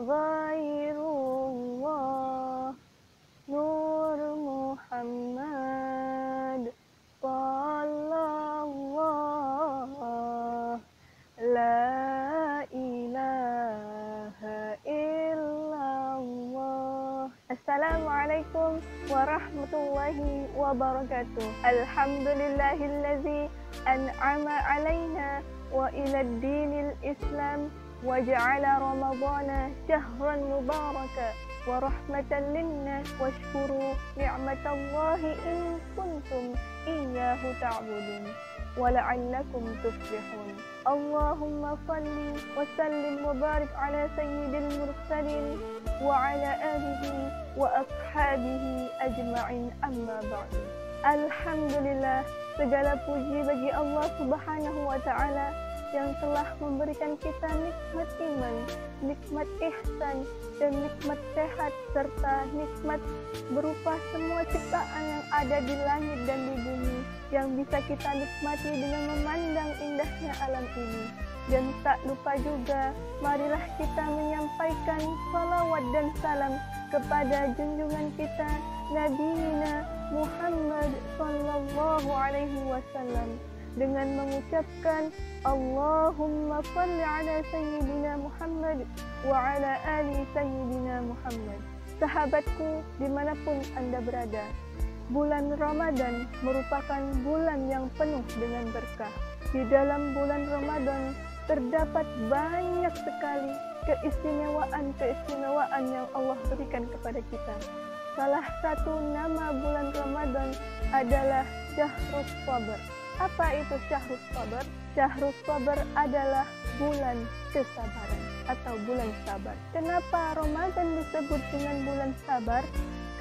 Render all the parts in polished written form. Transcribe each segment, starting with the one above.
ghairullah, Nur Muhammad, Sallallahu, La ilaha illallah. Assalamualaikum warahmatullahi wabarakatuh. Alhamdulillahillazi an'ama alaina wa ila dinil Islam wa ja'ala Ramadhana syahran mubaraka wa rahmatan linnas washkuru ni'matallahi in kuntum iyyahu ta'budun wa la'allakum tuflihun. Allahumma salli wa sallim wa barik ala sayyidil mursalin wa ala alihi wa ashabihi ajma'in, amma ba'du. Alhamdulillah, segala puji bagi Allah Subhanahu wa ta'ala yang telah memberikan kita nikmat iman, nikmat ihsan, dan nikmat sehat, serta nikmat berupa semua ciptaan yang ada di langit dan di bumi yang bisa kita nikmati dengan memandang indahnya alam ini. Dan tak lupa juga, marilah kita menyampaikan salawat dan salam kepada junjungan kita, Nabi Muhammad Sallallahu Alaihi Wasallam, dengan mengucapkan Allahumma salli ala Sayyidina Muhammad wa ala ali Sayyidina Muhammad. Sahabatku, dimanapun Anda berada, bulan Ramadan merupakan bulan yang penuh dengan berkah. Di dalam bulan Ramadan terdapat banyak sekali keistimewaan yang Allah berikan kepada kita. Salah satu nama bulan Ramadan adalah Syahrus Sabar. Apa itu Syahrus Sabar? Syahrus Sabar adalah bulan kesabaran atau bulan sabar. Kenapa Ramadan disebut dengan bulan sabar?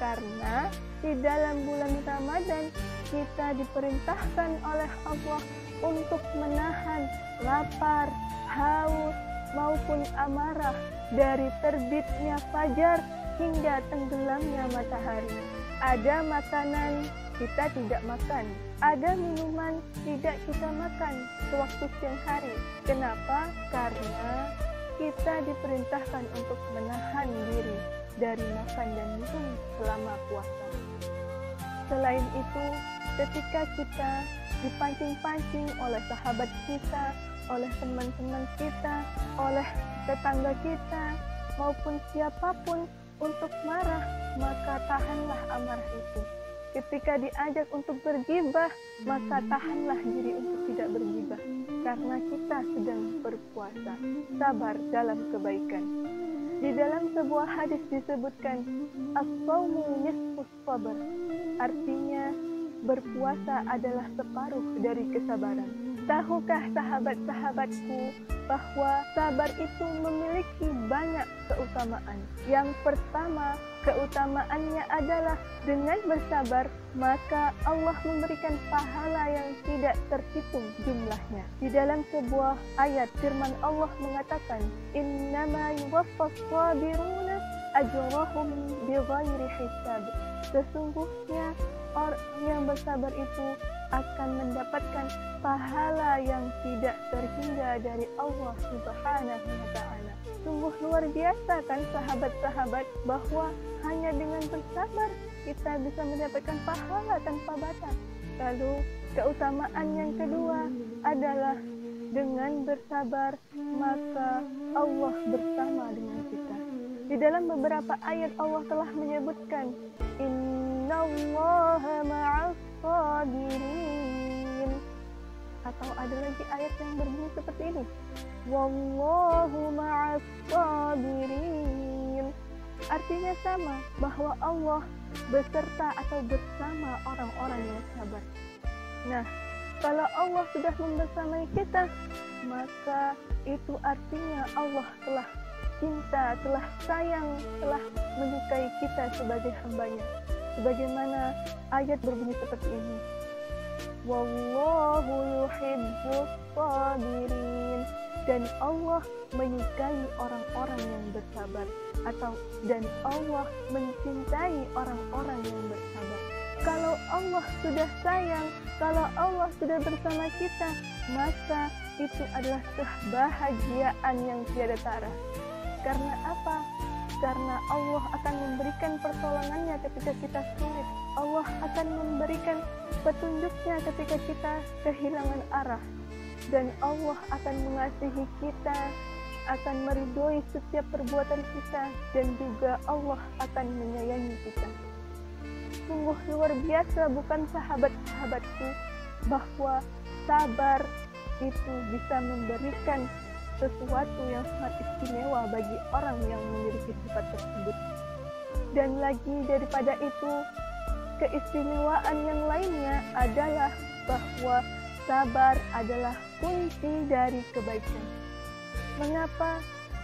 Karena di dalam bulan Ramadan kita diperintahkan oleh Allah untuk menahan lapar, haus, maupun amarah dari terbitnya fajar hingga tenggelamnya matahari. Ada makanan kita tidak makan, ada minuman tidak kita makan sewaktu siang hari. Kenapa? Karena kita diperintahkan untuk menahan diri dari makan dan minum selama puasa. Selain itu, ketika kita dipancing-pancing oleh sahabat kita, oleh teman-teman kita, oleh tetangga kita, maupun siapapun untuk marah, maka tahanlah amarah itu. Ketika diajak untuk bergibah, maka tahanlah diri untuk tidak bergibah, karena kita sedang berpuasa. Sabar dalam kebaikan. Di dalam sebuah hadis disebutkan, as-shaumu nisfus sabar, artinya berpuasa adalah separuh dari kesabaran. Tahukah sahabat-sahabatku bahwa sabar itu memiliki banyak keutamaan? Yang pertama, keutamaannya adalah dengan bersabar, maka Allah memberikan pahala yang tidak terhitung jumlahnya. Di dalam sebuah ayat firman Allah mengatakan, innama yuwaffas sabiruna ajrahum bighairi hisab. Sesungguhnya orang yang bersabar itu akan mendapatkan pahala yang tidak terhingga dari Allah Subhanahu wa ta'ala. Sungguh luar biasa kan sahabat-sahabat, bahwa hanya dengan bersabar kita bisa mendapatkan pahala tanpa batas. Lalu keutamaan yang kedua adalah dengan bersabar maka Allah bersama dengan kita. Di dalam beberapa ayat Allah telah menyebutkan, innallaha ma'as sabirin. Atau ada lagi ayat yang berbunyi seperti ini, wallahu ma'as sabirin. Artinya sama, bahwa Allah beserta atau bersama orang-orang yang sabar. Nah, kalau Allah sudah membersamai kita, maka itu artinya Allah telah cinta, telah sayang, telah menyukai kita sebagai hambanya. Sebagaimana ayat berbunyi seperti ini, wallahu yuhibbus sabirin. Dan Allah menyukai orang-orang yang bersabar, atau dan Allah mencintai orang-orang yang bersabar. Kalau Allah sudah sayang, kalau Allah sudah bersama kita, maka itu adalah kebahagiaan yang tiada tara. Karena apa? karena Allah akan memberikan pertolongannya ketika kita sulit. Allah akan memberikan petunjuknya ketika kita kehilangan arah. Dan Allah akan mengasihi kita, akan meridhoi setiap perbuatan kita, dan juga Allah akan menyayangi kita. Sungguh luar biasa bukan sahabat-sahabatku, bahwa sabar itu bisa memberikan sesuatu yang sangat istimewa bagi orang yang memiliki sifat tersebut. Dan lagi daripada itu, keistimewaan yang lainnya adalah bahwa sabar adalah kunci dari kebaikan. Mengapa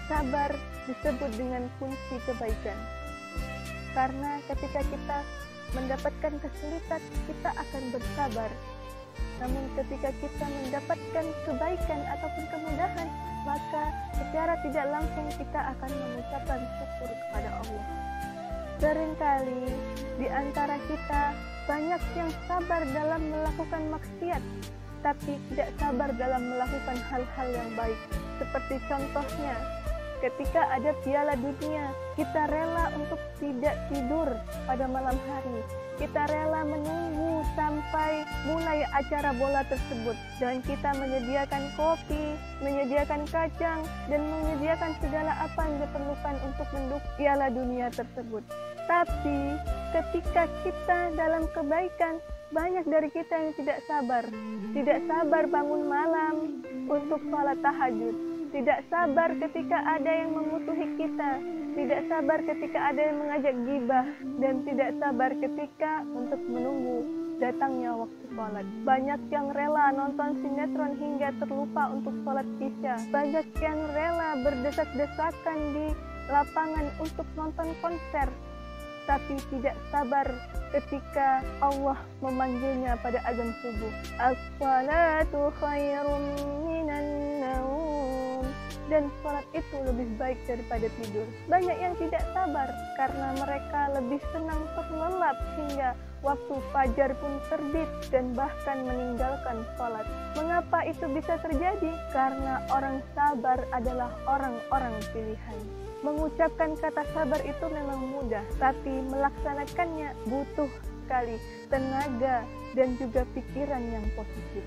sabar disebut dengan kunci kebaikan? Karena ketika kita mendapatkan kesulitan, kita akan bersabar. Namun ketika kita mendapatkan kebaikan ataupun kemudahan, maka secara tidak langsung kita akan mengucapkan syukur kepada Allah. Seringkali di antara kita banyak yang sabar dalam melakukan maksiat, tapi tidak sabar dalam melakukan hal-hal yang baik. Seperti contohnya, ketika ada Piala Dunia, kita rela untuk tidak tidur pada malam hari. Kita rela menunggu sampai mulai acara bola tersebut. Dan kita menyediakan kopi, menyediakan kacang, dan menyediakan segala apa yang diperlukan untuk mendukung Piala Dunia tersebut. Tapi ketika kita dalam kebaikan, banyak dari kita yang tidak sabar. Tidak sabar bangun malam untuk sholat tahajud. Tidak sabar ketika ada yang memusuhi kita. Tidak sabar ketika ada yang mengajak gibah. Dan tidak sabar ketika untuk menunggu datangnya waktu sholat. Banyak yang rela nonton sinetron hingga terlupa untuk sholat isya. Banyak yang rela berdesak-desakan di lapangan untuk nonton konser, tapi tidak sabar ketika Allah memanggilnya pada azan subuh. As-salatu khairum minan naum. Dan salat itu lebih baik daripada tidur. Banyak yang tidak sabar karena mereka lebih senang terlelap hingga waktu fajar pun terbit dan bahkan meninggalkan salat. Mengapa itu bisa terjadi? Karena orang sabar adalah orang-orang pilihan. Mengucapkan kata sabar itu memang mudah, tapi melaksanakannya butuh sekali tenaga dan juga pikiran yang positif.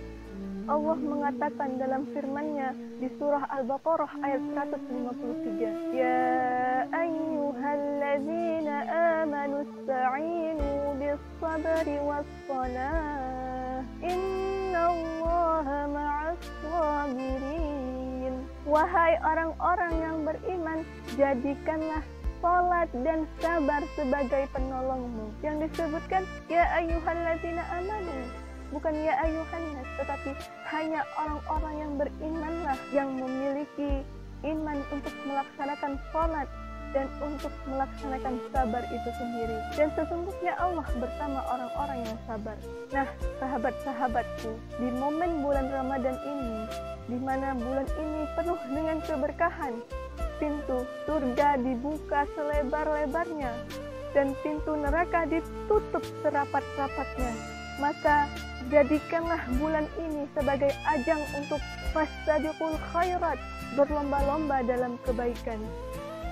Allah mengatakan dalam firman-Nya di surah Al-Baqarah ayat 153, Ya ayyuhalladzina amanu ista'inu bis-sabri was-salah, innallaha ma'as-sabirin. Wahai orang-orang yang beriman, jadikanlah salat dan sabar sebagai penolongmu. Yang disebutkan ya ayyuhalladzina amanu, bukan ya ayyuhannas, tetapi hanya orang-orang yang berimanlah yang memiliki iman untuk melaksanakan salat dan untuk melaksanakan sabar itu sendiri. Dan sesungguhnya Allah bersama orang-orang yang sabar. Nah, sahabat-sahabatku, di momen bulan Ramadan ini, di mana bulan ini penuh dengan keberkahan, pintu surga dibuka selebar-lebarnya dan pintu neraka ditutup serapat-rapatnya. Maka jadikanlah bulan ini sebagai ajang untuk fastabiqul khairat, berlomba-lomba dalam kebaikan.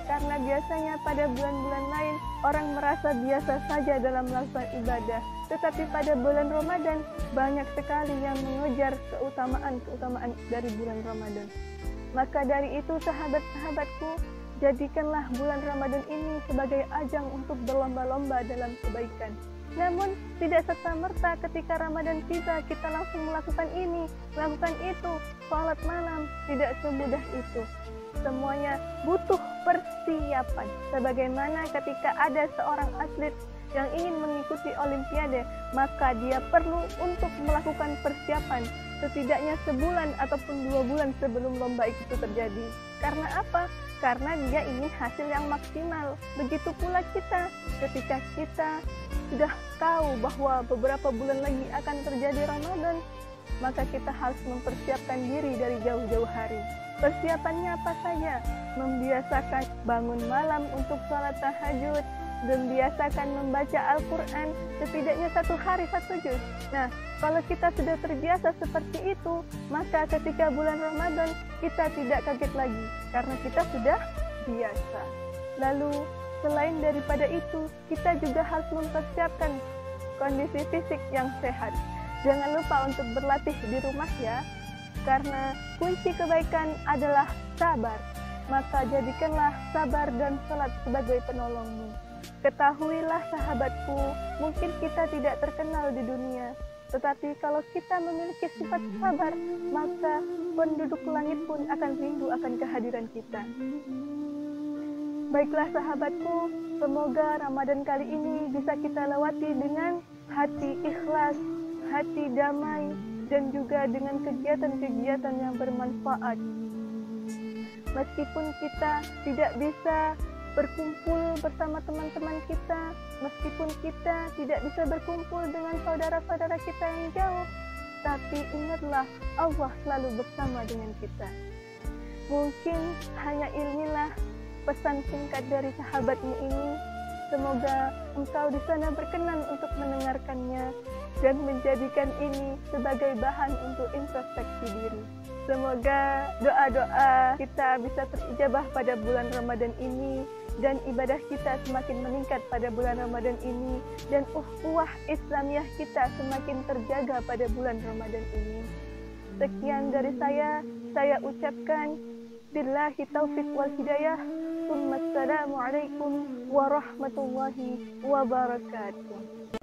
Karena biasanya pada bulan-bulan lain orang merasa biasa saja dalam melakukan ibadah, tetapi pada bulan Ramadan banyak sekali yang mengejar keutamaan dari bulan Ramadan. Maka dari itu sahabat-sahabatku, jadikanlah bulan Ramadan ini sebagai ajang untuk berlomba-lomba dalam kebaikan. Namun tidak serta-merta ketika Ramadan tiba kita langsung melakukan ini, melakukan itu, sholat malam, tidak semudah itu. Semuanya butuh persiapan. Sebagaimana ketika ada seorang atlet yang ingin mengikuti olimpiade, maka dia perlu untuk melakukan persiapan setidaknya sebulan ataupun 2 bulan sebelum lomba itu terjadi. Karena apa? Karena dia ingin hasil yang maksimal. Begitu pula kita, ketika kita sudah tahu bahwa beberapa bulan lagi akan terjadi Ramadan, maka kita harus mempersiapkan diri dari jauh-jauh hari. Persiapannya apa saja? Membiasakan bangun malam untuk sholat tahajud, membiasakan membaca Al-Quran setidaknya 1 hari 1 juz. Nah, kalau kita sudah terbiasa seperti itu, maka ketika bulan Ramadan kita tidak kaget lagi karena kita sudah biasa. Lalu, selain daripada itu, kita juga harus mempersiapkan kondisi fisik yang sehat. Jangan lupa untuk berlatih di rumah ya, karena kunci kebaikan adalah sabar. Maka jadikanlah sabar dan salat sebagai penolongmu. Ketahuilah sahabatku, mungkin kita tidak terkenal di dunia, tetapi kalau kita memiliki sifat sabar, maka penduduk langit pun akan rindu akan kehadiran kita. Baiklah sahabatku, semoga Ramadan kali ini bisa kita lewati dengan hati ikhlas, hati damai, dan juga dengan kegiatan-kegiatan yang bermanfaat. Meskipun kita tidak bisa berkumpul bersama teman-teman kita, meskipun kita tidak bisa berkumpul dengan saudara-saudara kita yang jauh, tapi ingatlah Allah selalu bersama dengan kita. Mungkin hanya inilah pesan singkat dari sahabatmu ini. Semoga engkau di sana berkenan untuk mendengarkannya dan menjadikan ini sebagai bahan untuk introspeksi diri. Semoga doa-doa kita bisa terijabah pada bulan Ramadan ini, dan ibadah kita semakin meningkat pada bulan Ramadan ini, dan ukhuwah Islamiyah kita semakin terjaga pada bulan Ramadan ini. Sekian dari saya ucapkan billahi taufiq wal hidayah. Assalamualaikum warahmatullahi wabarakatuh.